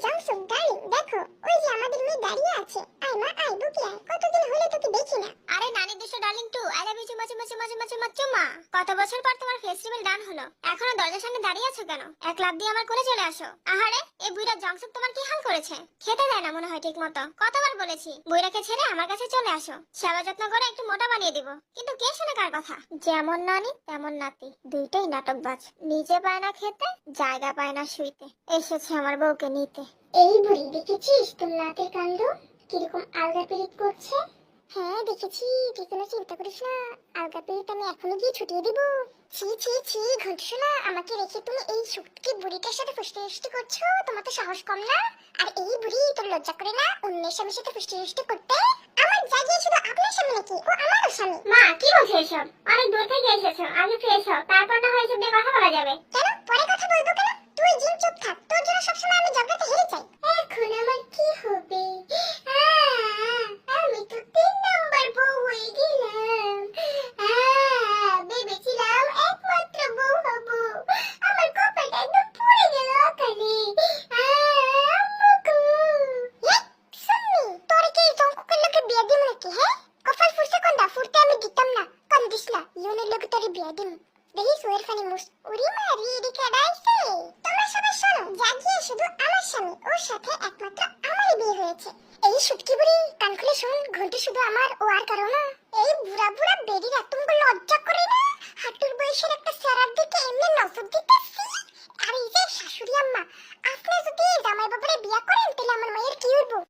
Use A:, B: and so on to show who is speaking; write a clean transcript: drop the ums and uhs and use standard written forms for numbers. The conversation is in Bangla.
A: জামসুক ডার্লিং দেখো, ওই যে আমাদের মেয়ে দাঁড়িয়ে আছে। আয় মা আয়, বুকে আয়, কতদিন হলো তোকে দেখি না।
B: আরে নানি দুষ্টু darling too, I love you চুমা চুমা চুমা চুমা চুমা চুমা। কত বছর পর তোমার ফেস্টিভ্যাল ডান হলো, এখনো দরজার সামনে দাঁড়িয়ে আছো কেন? এক লাফ দিয়ে আমার কোলে চলে আসো। আহারে, এই বুইড়া জামসুক তোমার কি হাল করেছে? খেতে দেয় না মনে হয় ঠিক মতো। কতবার বলেছি বুইড়াকে ছেড়ে আমার কাছে চলে আসো, সেবা যত্ন করে একটু মোটা বানিয়ে দিব। কিন্তু কে শুনে কার কথা? যেমন নানি তেমন নাতি, দুইটাই নাটকবাজ। নিজে পায় না খেতে, জায়গা পায় না শুইতে, এসেছে আমার বউকে নিতে।
A: এই বুড়ি, দেখেছিস তোর নাতের কাণ্ড কিরকম আলগা পিরিত করছে? হ্যাঁ দেখেছি, তুই কোনো চিন্তা করিস না, আলগা পিরিত আমি এখনো গিয়ে ছুটিয়ে দিব। ছি ছি ছি ঘন্টুসোনা, আমাকে রেখে তুমি এই সুটকি বুড়িটার সাথে ফুষ্টি করছো? তোমার তো সাহস কম না? আর এই বুড়ি, তোর লজ্জা করে না অন্যের স্বামীর সাথে ফুষ্টি করতে? আমার জায়গায় শুধু আপনার স্বামী নাকি? ও আমারও স্বামী।
B: মা কি বলছো এসব? অনেক দূর থেকে এসেছো, আগে ফ্রেশ হও, তারপর না হয় এসব নিয়ে কথা বলা যাবে।
A: কেন পরে কথা বলবো কেন? তুই জিন চুপ থাক, তোর জন্য সবসময় আমি ঝগড়াতে হেরে যাই। এখন আমার কি হবে? আমি তো 3 নম্বর বউ হয়ে গেলাম। ভেবেছিলাম একমাত্র বউ হব, আমার কপালটা একদম পুড়ে গেল ওখানে। আম্মু গো। শুননি, তোর কি জঙ্কুকের লোকে বিয়ে দিম নাকি? হ্যাঁ, কপাল ফুরছে কোনটা? ফুরতে আমি দিতাম না, কান দিস না, ইউনের লোকে তোর বিয়ে দিম। দেখি সুয়ের ফানি মুস উড়ি মারি এদিকে ডাইছে। তোমরা সবাই শোনো, জাগিয়ে শুধু আমার স্বামী, ওর সাথে একমাত্র আমারই বিয়ে হয়েছে। এই সুটকি বুড়ি, কান খুলে শোন, ঘন্টি শুধু আমার, ও আর কারো না। এই বুড়া বুড়া বেরিরা তোমাকে লজ্জা করে না? হাঁটুর বয়সের একটা স্যারার দিকে এমনি নজর দিতেছি। আর এই যে শাশুড়ি আম্মা, আপনি যদি জামাই বাবারে বিয়ে করেন তাহলে আমার মায়ের কি হইব?